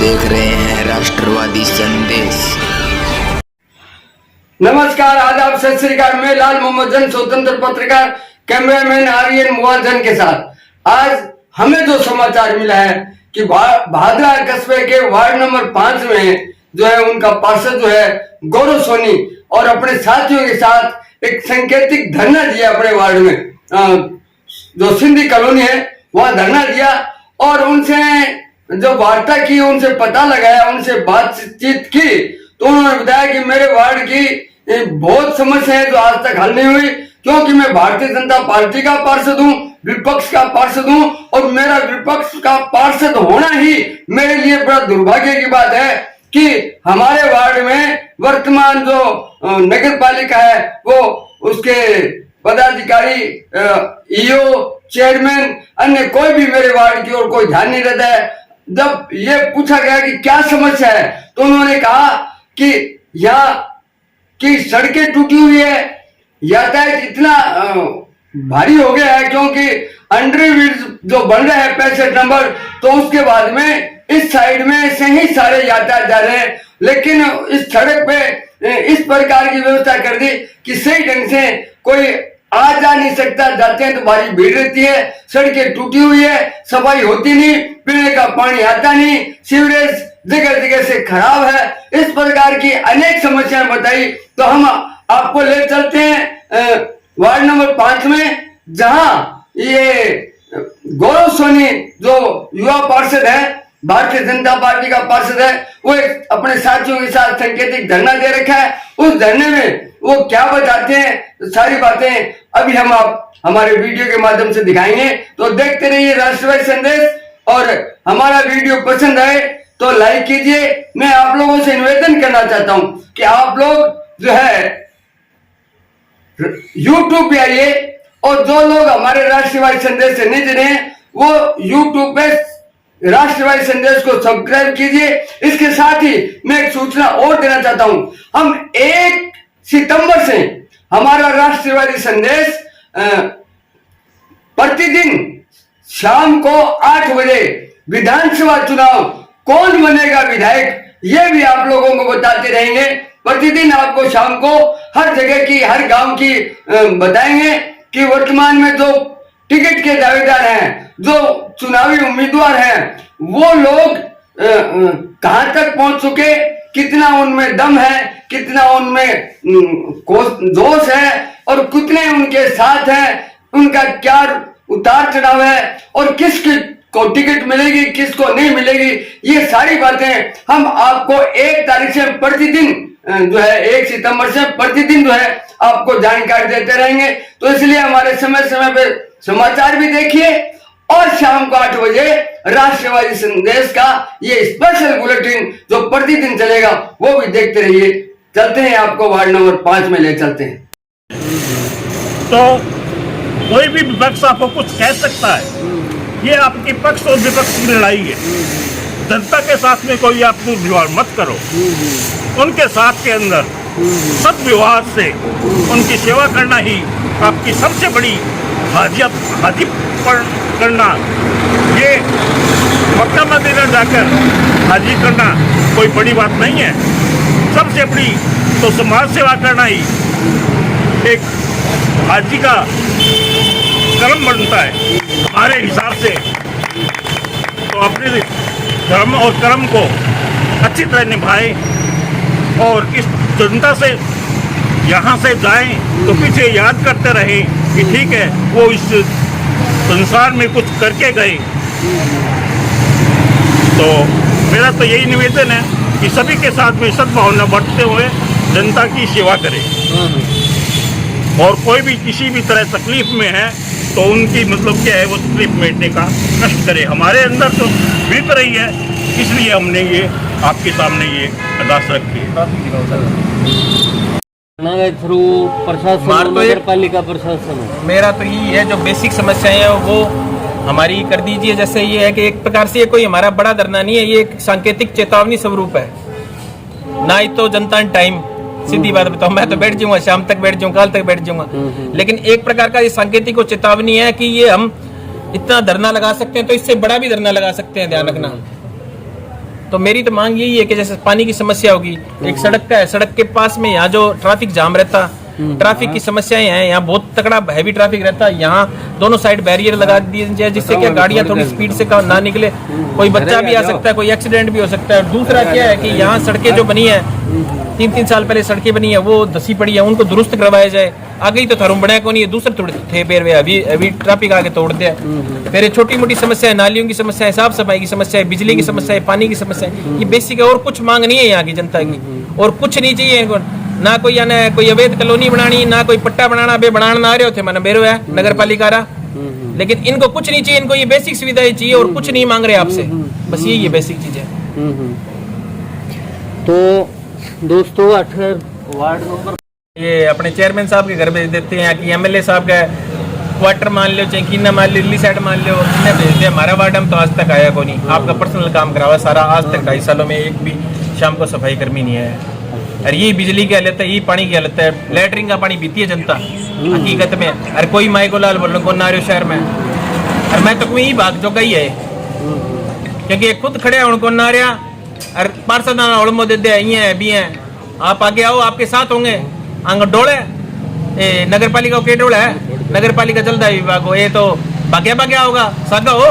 देख रहे हैं राष्ट्रवादी संदेश। नमस्कार, आदाब, सत श्री अकाल। मैं लाल मोहम्मद जन, स्वतंत्र पत्रकार, कैमरामैन आर्यन मुआजन के साथ। आज हमें जो समाचार मिला है कि भादरा कस्बे के वार्ड नंबर 5 में जो है उनका पार्षद जो है गौरव सोनी और अपने साथियों के साथ एक सांकेतिक धरना दिया। अपने वार्ड में जो सिंधी कॉलोनी है वहां धरना दिया और उनसे जो वार्ता की, उनसे पता लगाया, उनसे बातचीत की तो उन्होंने बताया कि मेरे वार्ड की बहुत समस्या है जो आज तक हल नहीं हुई, क्योंकि मैं भारतीय जनता पार्टी का पार्षद हूँ, विपक्ष का पार्षद हूँ और मेरा विपक्ष का पार्षद होना ही मेरे लिए बड़ा दुर्भाग्य की बात है कि हमारे वार्ड में वर्तमान जो नगर पालिका है वो उसके पदाधिकारी, ईओ, चेयरमैन, अन्य कोई भी मेरे वार्ड की ओर कोई ध्यान नहीं देता है। जब ये पूछा गया कि क्या समस्या है तो उन्होंने कहा कि यहाँ की सड़कें टूटी हुई है, यातायात इतना भारी हो गया है क्योंकि अंडरब्रिज जो बन रहा है 65 नंबर, तो उसके बाद में इस साइड में से ही सारे यातायात जा रहे हैं, लेकिन इस सड़क पे इस प्रकार की व्यवस्था कर दी कि सही ढंग से कोई आ जा नहीं सकता, जाते हैं तो भारी भीड़ रहती है, सड़कें टूटी हुई है, सफाई होती नहीं, पीने का पानी आता नहीं, सीवरेज जगह जगह से खराब है। इस प्रकार की अनेक समस्याएं बताई तो हम आपको ले चलते हैं वार्ड नंबर 5 में, जहां ये गौरव सोनी जो युवा पार्षद है, भारतीय जनता पार्टी का पार्षद है, वो अपने साथियों के साथ सांकेतिक धरना दे रखा है। उस धरने में वो क्या बताते हैं सारी बातें अभी हम आप हमारे वीडियो के माध्यम से दिखाएंगे, तो देखते रहिए राष्ट्रवादी संदेश। और हमारा वीडियो पसंद आए तो लाइक कीजिए। मैं आप लोगों से निवेदन करना चाहता हूं कि आप लोग जो है YouTube पे आइए और जो लोग हमारे राष्ट्रवादी संदेश से नहीं जुड़े हैं वो YouTube पे राष्ट्रवादी संदेश को सब्सक्राइब कीजिए। इसके साथ ही मैं एक सूचना और देना चाहता हूं, हम 1 सितंबर से हमारा राष्ट्रवादी संदेश प्रतिदिन शाम को 8 बजे विधानसभा चुनाव कौन बनेगा विधायक, ये भी आप लोगों को बताते रहेंगे। प्रतिदिन आपको शाम को हर जगह की, हर गांव की बताएंगे कि वर्तमान में जो टिकट के दावेदार हैं, जो चुनावी उम्मीदवार हैं, वो लोग कहां तक पहुंच चुके, कितना उनमें दम है, कितना उनमें जोश है और कितने उनके साथ हैं, उनका क्या उतार चढ़ाव है और किसको टिकट मिलेगी, किसको नहीं मिलेगी, ये सारी बातें हम आपको 1 तारीख से प्रतिदिन जो है 1 सितंबर से प्रतिदिन जो है आपको जानकारी देते रहेंगे। तो इसलिए हमारे समय समय पे समाचार भी देखिए और शाम को 8 बजे राष्ट्रवादी संदेश का ये स्पेशल बुलेटिन जो प्रतिदिन चलेगा वो भी देखते रहिए। चलते हैं, आपको वार्ड नंबर 5 में ले चलते हैं। तो कोई भी विपक्ष आपको कुछ कह सकता है, ये आपकी पक्ष और विपक्ष की लड़ाई है। जनता के साथ में कोई आप दुर्व्यवहार मत करो, उनके साथ के अंदर सद्व्यवहार से उनकी सेवा करना ही आपकी सबसे बड़ी हाजिर करना। ये मक्का मदीना जाकर हाजी करना कोई बड़ी बात नहीं है। सबसे बड़ी तो समाज सेवा करना ही एक हाजी का कर्म बनता है हमारे हिसाब से। तो अपने धर्म और कर्म को अच्छी तरह निभाएं और इस जनता से यहाँ से जाएं तो पीछे याद करते रहें कि ठीक है वो इस संसार में कुछ करके गए। तो मेरा तो यही निवेदन है कि सभी के साथ में सद्भावना बरतते हुए जनता की सेवा करें और कोई भी किसी भी तरह तकलीफ में है तो उनकी मतलब क्या है वो तकलीफ मिटने का कष्ट करे। हमारे अंदर तो बीत रही है, इसलिए हमने ये आपके सामने ये अरदास रखी है। थ्रू प्रशासन, नगर पालिका प्रशासन, मेरा तो यही है, जो बेसिक समस्याएं हैं वो हमारी कर दीजिए। जैसे ये है कि एक प्रकार से ये कोई हमारा बड़ा धरना नहीं है, ये एक सांकेतिक चेतावनी स्वरूप है। ना ही तो जनता टाइम, सीधी बात बताऊं, मैं तो बैठ जाऊंगा, शाम तक बैठ जाऊंगा, कल तक बैठ जाऊंगा, लेकिन एक प्रकार का ये सांकेतिक और चेतावनी है कि ये हम इतना धरना लगा सकते हैं तो इससे बड़ा भी धरना लगा सकते हैं, ध्यान रखना। तो मेरी तो मांग यही है कि जैसे पानी की समस्या होगी, एक सड़क का है, सड़क के पास में यहाँ जो ट्रैफिक जाम रहता, ट्रैफिक की समस्याएं हैं, यहाँ बहुत तगड़ा हैवी ट्रैफिक रहता है, यहाँ दोनों साइड बैरियर लगा दिए जाए जिससे क्या गाड़ियाँ थोड़ी स्पीड से ना निकले, कोई बच्चा भी आ सकता है, कोई एक्सीडेंट भी हो सकता है। और दूसरा क्या है कि यहाँ सड़कें जो बनी है 3-3 साल पहले सड़कें बनी है वो धसी पड़ी है, उनको दुरुस्त करवाया जाए। आगे ही तो थारूम बनाया को नहीं है, दूसरे थोड़े थे पेड़ में अभी ट्रैफिक आगे तोड़ दिया। फिर छोटी मोटी समस्या है, नालियों की समस्या है, साफ सफाई की समस्या है, बिजली की समस्या है, पानी की समस्या है, ये बेसिक है। और कुछ मांग नहीं है यहाँ की जनता की, और कुछ नहीं चाहिए इनको, ना कोई यानी कोई अवैध कॉलोनी बनानी, ना कोई पट्टा बनाना, बे बनाना ना रहे होते मैंने बेरो है नगर पालिका रहा, लेकिन इनको कुछ नहीं चाहिए, इनको ये बेसिक सुविधाएं चाहिए और कुछ नहीं मांग रहे आपसे, बस यही है बेसिक चीज है। तो दोस्तों 18 वार्ड नंबर ये अपने चेयरमैन साहब के घर भेज देते हैं कि एमएलए साहब का क्वार्टर मान लो, चाहे किन्ना मान लो, दिल्ली साइड मान लो, इन्हें भेज दिया। हमारा वार्ड हम तो आज तक आया को नहीं, आपका पर्सनल काम करावा सारा, आज तक 2.5 सालों में एक भी शाम को सफाई कर्मी नहीं आया। और यही बिजली की हालत है, यही पानी की हालत है, लैटरिन का पानी पीती है जनता हकीकत में। अरे कोई माई को लाल बोल को नारियो शहर में, और मैं तो यही भाग जो गई है क्योंकि खुद खड़े उनको नारिया और पार्षद उड़मो दे दिया, ये भी हैं आप आगे आओ, आपके साथ होंगे। आंग डोले नगर पालिका के डोला है, नगर पालिका चलता है विभाग को, ये तो भाग्या भाग्या होगा, सागा हो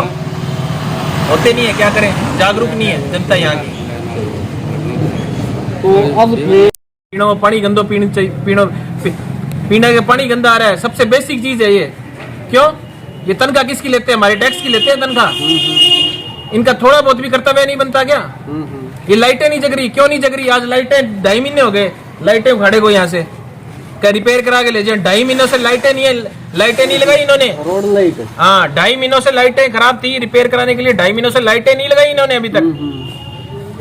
होते नहीं है, क्या करें, जागरूक नहीं है जनता यहाँ की। तो अब पीनो पानी गंदो पीने के पानी गंदा आ रहा है, सबसे बेसिक चीज है ये। क्यों ये तनख्वाह किसकी लेते हैं, हमारे टैक्स की लेते हैं तनख्वाह, इनका थोड़ा बहुत भी कर्तव्य नहीं बनता क्या? ये लाइटें नहीं जग रही, क्यों नहीं जग रही? आज लाइटें 2.5 महीने हो गए, लाइटें खड़े को यहाँ से क्या रिपेयर करा के ले जाए, 2.5 महीनों से लाइटें नहीं है, लाइटें नहीं लगाई इन्होंने, रोड लाइट। हाँ 2.5 महीनों से लाइटें खराब थी, रिपेयर कराने के लिए 2.5 महीनों से लाइटें नहीं लगाई इन्होंने अभी तक।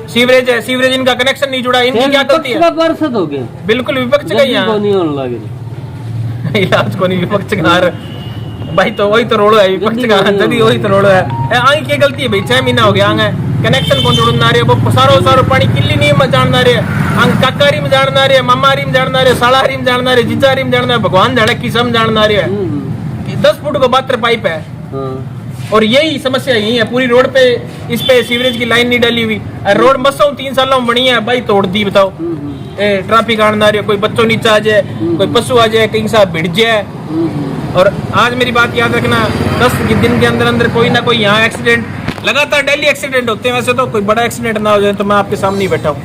सीवरेज है, सीवरेज इनका कनेक्शन नहीं जुड़ा, इनकी क्या गलती है? पार्षद हो गए, बिल्कुल विपक्ष का यहाँ आज को नहीं विपक्ष का भाई, तो वही तो रोड है विपक्ष का, जदी वही तो रोड है। आगे क्या गलती है भाई, 6 महीना हो गया आगे कनेक्शन कौन जोड़ना रहे, वो सारो पानी किल्ली नहीं में जानना रहे, अंग काकारी में जानना रहे, मम्मारी में जानना रहे, सालारी में जानना रहे, जिजारी में जानना रहे, भगवान धड़क की सम जानना रहे। 10 फुट को मात्र पाइप है और यही समस्या यही है पूरी रोड पे, इस पे सीवरेज की लाइन नहीं डाली हुई, रोड मसों 3 सालों में बनी है भाई, तोड़ दी बताओ। ट्रैफिक आना रही, कोई बच्चों नीचे आ जाए, कोई पशु आ जाए, कहीं साहब भिड़ जाए। और आज मेरी बात याद रखना, 10 दिन के अंदर अंदर कोई ना कोई यहाँ एक्सीडेंट, लगातार डेली एक्सीडेंट होते हैं, वैसे तो कोई बड़ा एक्सीडेंट ना हो जाए तो मैं आपके सामने ही बैठा हूँ।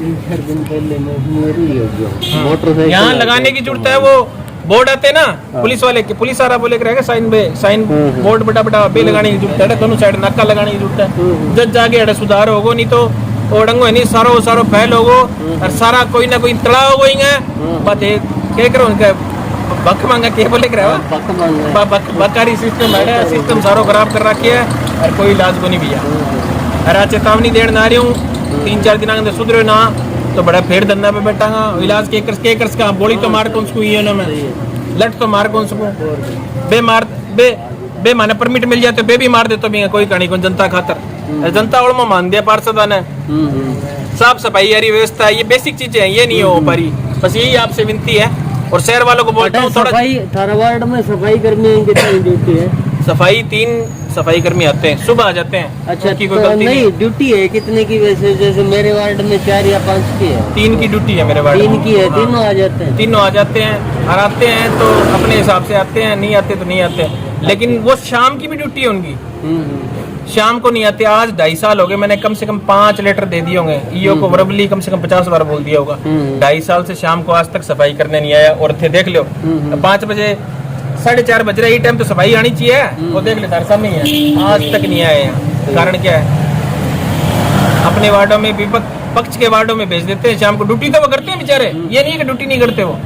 यहाँ लगाने की जरूरत है, वो बोर्ड आते हैं ना पुलिस वाले के, पुलिस वाला बोले रहेगा साइन बे, साइन बोर्ड बड़ा बड़ा बे लगाने की जरूरत है, दोनों साइड नाका लगाने की जरूरत है, जज जाके अड़े सुधार होगो, नहीं तो ओडंगो है नहीं सारो फैल होगो और सारा कोई ना कोई तड़ा होगो ही बात क्या करो उनका बक मांगा के बोले बकारी सिस्टम है, सिस्टम सारो खराब कर रखी है और कोई इलाज को नहीं भैया। अरे चेतावनी देने आ रही हूँ, 3-4 दिन अंदर सुधरे ना तो बड़ा फेर धंधा पे बैठागा, इलाज के कर का बोली तो मार कौन सको, ये ना मैं लट तो मार कौन सको, बे माने परमिट मिल जाए तो बे भी मार दे तो भी कोई कहानी को जनता खातर, जनता और में मान दिया पार्षदा ने। साफ सफाई यारी व्यवस्था, ये बेसिक चीजें हैं, ये नहीं हो पा रही, बस यही आपसे विनती है। और शहर वालों को बोलता हूँ थोड़ा, थारा वार्ड में सफाई कर्मी कितनी ड्यूटी है? सफाई 3 सफाई कर्मी आते हैं, सुबह आ जाते हैं। अच्छा कोई तो गलती नहीं ड्यूटी है कितने की वैसे? जैसे मेरे वार्ड में 4 या 5 की है। 3 की ड्यूटी है मेरे वार्ड में। 3 की है, तीनों आ जाते हैं? तीनों आ जाते हैं, और आते हैं तो अपने हिसाब से आते हैं, नहीं आते तो नहीं आते, लेकिन वो शाम की भी ड्यूटी है उनकी, शाम को नहीं आते। आज 2.5 साल हो गए, मैंने कम से कम 5 लेटर दे दिए होंगे ईओ को, वर्बली कम से कम 50 बार बोल दिया होगा। 2.5 साल से शाम को आज तक सफाई करने नहीं आया। और थे देख लो 5 बजे 4:30 बज रहा है, ये टाइम तो सफाई आनी चाहिए, वो देख ले तार सामने ही है, आज तक नहीं आए यहाँ। कारण क्या है, अपने वार्डों में पक्ष के वार्डों में भेज देते हैं शाम को, ड्यूटी तो वो करते हैं बेचारे, ये नहीं कि ड्यूटी नहीं करते वो,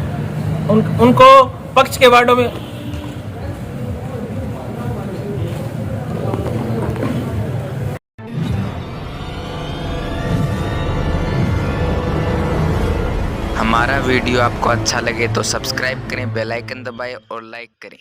उनको पक्ष के वार्डों में। हमारा वीडियो आपको अच्छा लगे तो सब्सक्राइब करें, बेल आइकन दबाएं और लाइक करें।